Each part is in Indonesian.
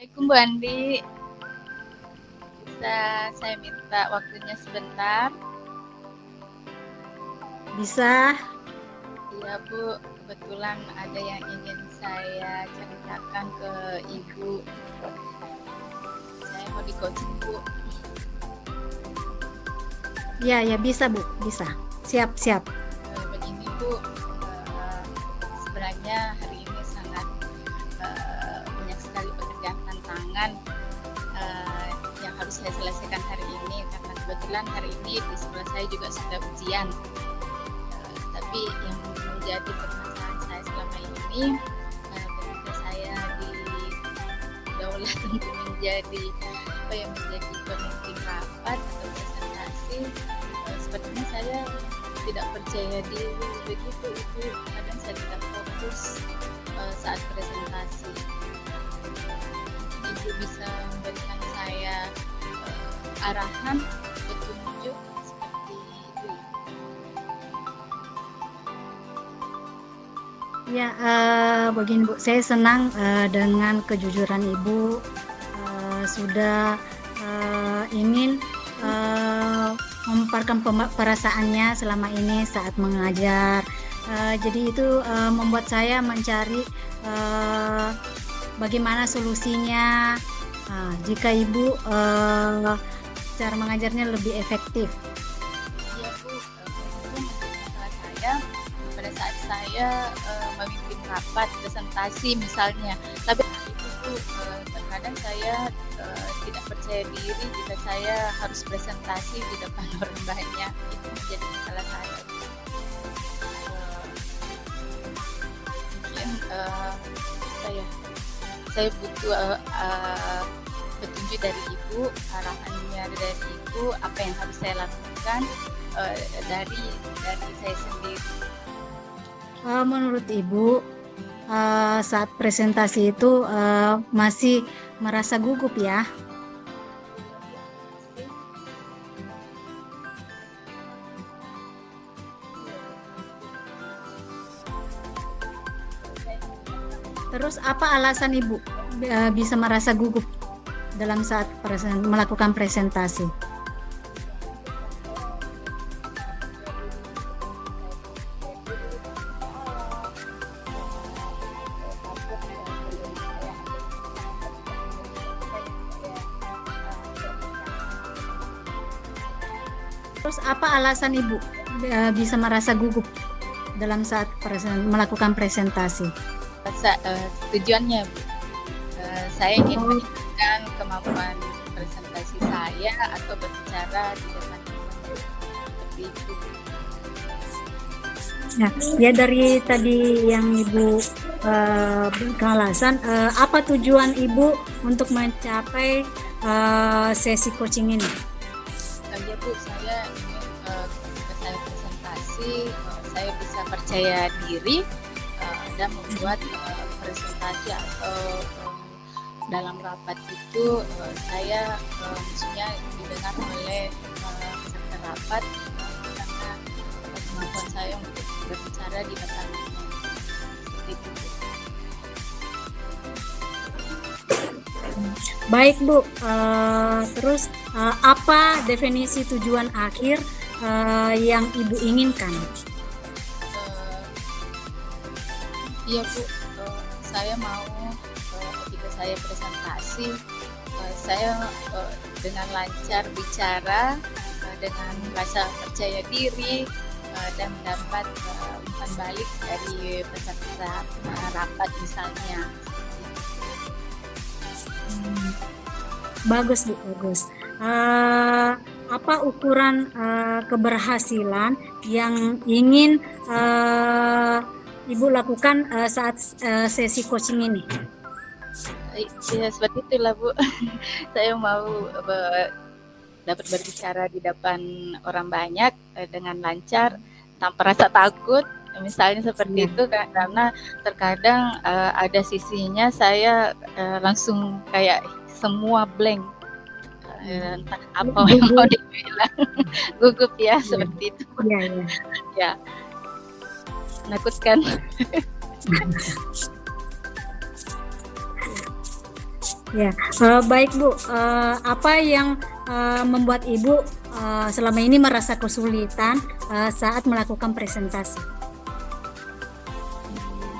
Assalamualaikum Bu Andi, bisa saya minta waktunya sebentar? Bisa. Iya Bu, kebetulan ada yang ingin saya ceritakan ke Ibu. Saya mau di-coaching Bu. Ya bisa Bu, bisa. Siap. Begini Bu, sebenarnya hari ini sangat banyak sekali pekerjaan tantangan yang harus saya selesaikan hari ini, karena kebetulan hari ini di sebelah saya juga sudah ujian. Tapi yang menjadi permasalahan saya selama ini, ketika saya di daulah tentu menjadi pemimpin rapat atau presentasi, sepertinya saya tidak percaya diri begitu Ibu. Kadang saya tidak fokus saat presentasi. Ibu bisa memberikan saya arahan, petunjuk seperti itu. Ya, begini Bu, saya senang dengan kejujuran Ibu, sudah ingin memaparkan perasaannya selama ini saat mengajar. Jadi itu membuat saya mencari bagaimana solusinya jika Ibu cara mengajarnya lebih efektif. Iya Bu, mungkin masalah saya pada saat saya memimpin rapat presentasi misalnya, tapi itu Bu, terkadang saya tidak percaya diri jika saya harus presentasi di depan orang banyak. Itu menjadi masalah saya. Mungkin saya butuh petunjuk dari Ibu, arahannya dari Ibu, apa yang harus saya lakukan dari saya sendiri. Menurut Ibu, saat presentasi itu masih merasa gugup ya? Terus apa alasan Ibu bisa merasa gugup dalam saat melakukan presentasi? Terus apa alasan Ibu bisa merasa gugup dalam saat melakukan presentasi? Tujuannya Bu, saya ingin meningkatkan kemampuan presentasi saya atau berbicara di depan seperti itu. Ya dari tadi yang Ibu berikan alasan, apa tujuan Ibu untuk mencapai sesi coaching ini? Ya Bu, saya ingin ketika saya presentasi, saya bisa percaya diri dan membuat presentasi atau dalam rapat itu saya maksudnya didengar oleh peserta rapat, karena kemampuan saya untuk berbicara di depan seperti itu. Baik Bu, terus apa definisi tujuan akhir yang Ibu inginkan? Iya Bu, saya mau ketika saya presentasi, saya dengan lancar bicara, dengan rasa percaya diri, dan mendapat umpan balik dari peserta rapat misalnya. Bagus Bu, bagus. Apa ukuran keberhasilan yang ingin Ibu lakukan saat sesi coaching ini? Ya seperti itulah Bu. Saya mau dapat berbicara di depan orang banyak dengan lancar, tanpa rasa takut. Misalnya seperti itu, karena terkadang ada sisinya saya langsung kayak semua blank, entah apa yang mau dibilang, gugup ya seperti itu. Ya, menakutkan. Ya, baik Bu. Apa yang membuat Ibu selama ini merasa kesulitan saat melakukan presentasi?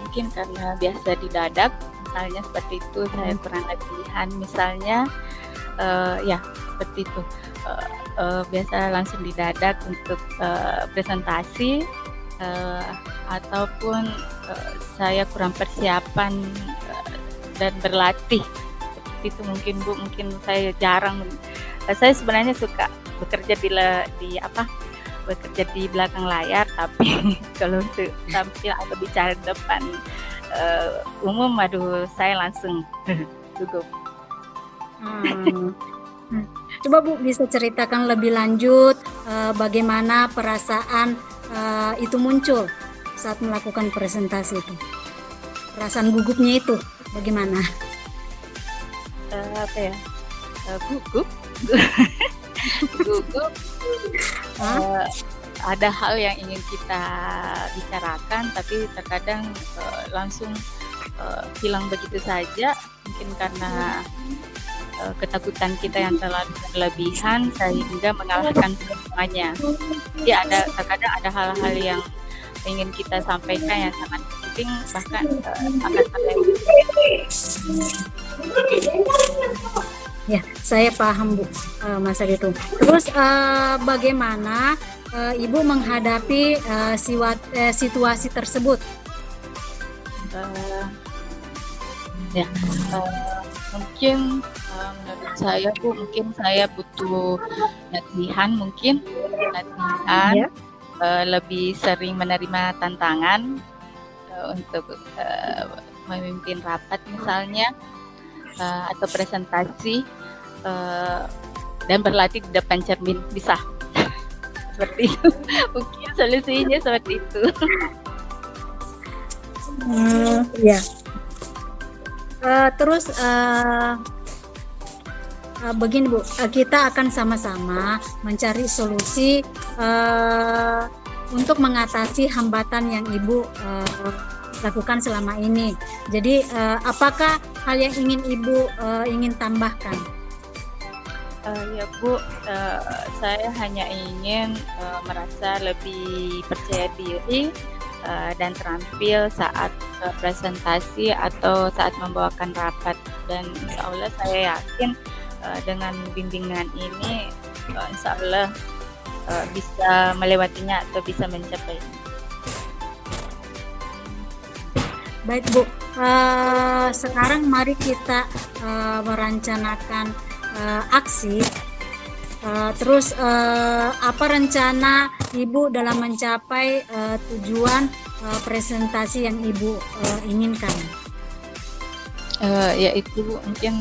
Mungkin karena biasa didadak, misalnya seperti itu, saya kurang latihan, misalnya ya seperti itu. Biasa langsung didadak untuk presentasi, ataupun saya kurang persiapan dan berlatih seperti itu mungkin Bu. Mungkin saya jarang, saya sebenarnya suka bekerja bekerja di belakang layar, tapi kalau untuk tampil atau bicara di depan umum, aduh saya langsung gugup. Coba Bu bisa ceritakan lebih lanjut bagaimana perasaan itu muncul saat melakukan presentasi itu. Perasaan gugupnya itu bagaimana? Gugup. Gugup. Ada hal yang ingin kita bicarakan, tapi terkadang langsung hilang begitu saja, mungkin karena ketakutan kita yang terlalu berlebihan sehingga mengalahkan semuanya. Jadi terkadang ada hal-hal yang ingin kita sampaikan yang sangat penting, bahkan akan sampai. Ya, saya paham Bu masa itu. Terus bagaimana Ibu menghadapi situasi tersebut? Mungkin menurut saya Bu, mungkin saya butuh latihan, Ya. Lebih sering menerima tantangan untuk memimpin rapat misalnya, atau presentasi, dan berlatih di depan cermin, bisa seperti itu. Mungkin solusinya seperti itu. Ya. Terus begini Bu, kita akan sama-sama mencari solusi untuk mengatasi hambatan yang Ibu lakukan selama ini. Jadi apakah hal yang ingin Ibu ingin tambahkan? Ya Bu, saya hanya ingin merasa lebih percaya diri dan terampil saat presentasi atau saat membawakan rapat, dan insya Allah saya yakin dengan bimbingan ini insya Allah bisa melewatinya atau bisa mencapai. Baik Bu, sekarang mari kita merencanakan aksi. Terus apa rencana Ibu dalam mencapai tujuan presentasi yang Ibu inginkan? Yaitu mungkin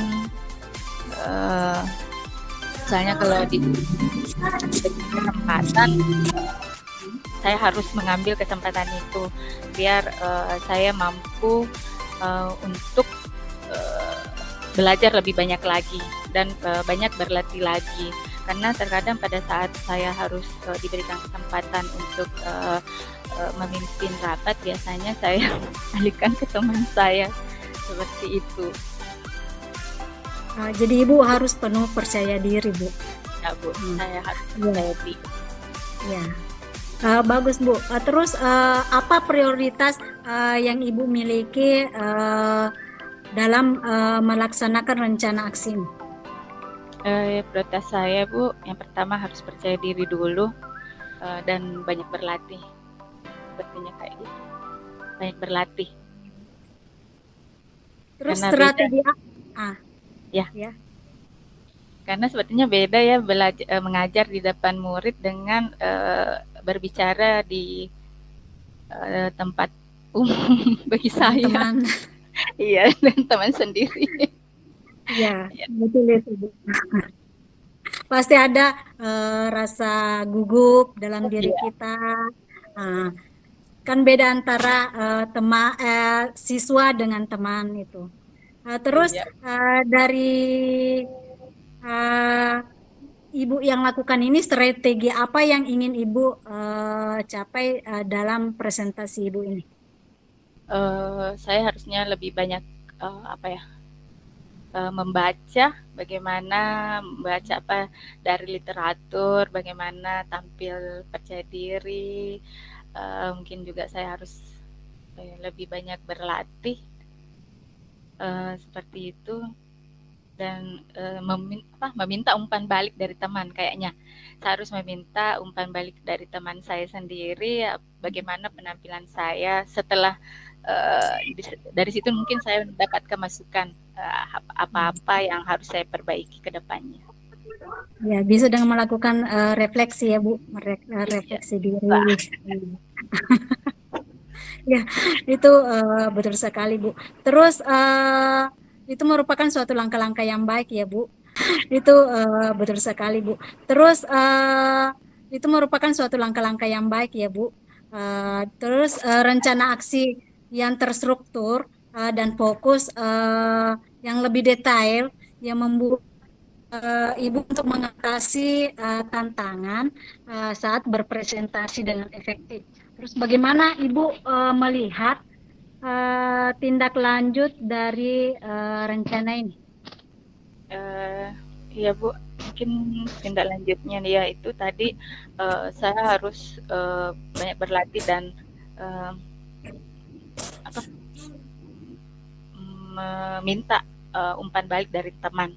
misalnya kalau di kesempatan, saya harus mengambil kesempatan itu biar saya mampu untuk belajar lebih banyak lagi dan banyak berlatih lagi, karena terkadang pada saat saya harus diberikan kesempatan untuk memimpin rapat, biasanya saya alihkan ke teman saya seperti itu. Jadi Ibu harus penuh percaya diri Bu. Ya Bu, saya harus percaya diri. Ya. Bagus Bu. Terus apa prioritas yang Ibu miliki dalam melaksanakan rencana aksi ini? Prioritas saya Bu, yang pertama harus percaya diri dulu, dan banyak berlatih. Sepertinya kayak gitu. Banyak berlatih. Terus Karena strategi Ya. Karena sepertinya beda ya mengajar di depan murid dengan berbicara di tempat umum bagi saya. Teman. Iya, dan teman sendiri. Ya, betul itu. Pasti ada rasa gugup dalam diri kita. Kan beda antara siswa dengan teman itu. Terus dari Ibu yang lakukan ini, strategi apa yang ingin Ibu capai dalam presentasi Ibu ini? Saya harusnya lebih banyak membaca, bagaimana membaca apa dari literatur, bagaimana tampil percaya diri. Mungkin juga saya harus lebih banyak berlatih seperti itu, dan meminta umpan balik dari teman. Kayaknya saya harus meminta umpan balik dari teman saya sendiri, bagaimana penampilan saya setelah dari situ mungkin saya mendapatkan masukan apa-apa yang harus saya perbaiki ke depannya. Ya, bisa dengan melakukan refleksi ya Bu, refleksi diri. Ya, itu betul sekali Bu. Terus itu merupakan suatu langkah-langkah yang baik ya Bu. Itu betul sekali Bu. Terus itu merupakan suatu langkah-langkah yang baik ya Bu. Terus rencana aksi yang terstruktur dan fokus yang lebih detail yang membuat Ibu untuk mengatasi tantangan saat berpresentasi dengan efektif. Terus bagaimana Ibu melihat tindak lanjut dari rencana ini? Iya Bu, mungkin tindak lanjutnya ya itu tadi saya harus banyak berlatih dan meminta umpan balik dari teman.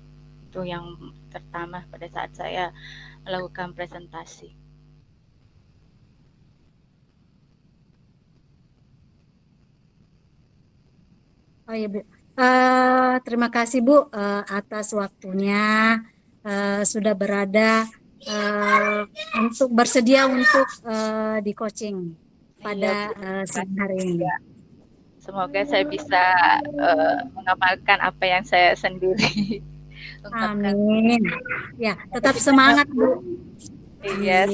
Itu yang pertama pada saat saya melakukan presentasi. Oh iya Bu, terima kasih Bu atas waktunya, sudah berada untuk bersedia untuk di coaching pada siang hari ini. Semoga saya bisa mengamalkan apa yang saya sendiri. Amin. Ya, tetap semangat Bu. Iya.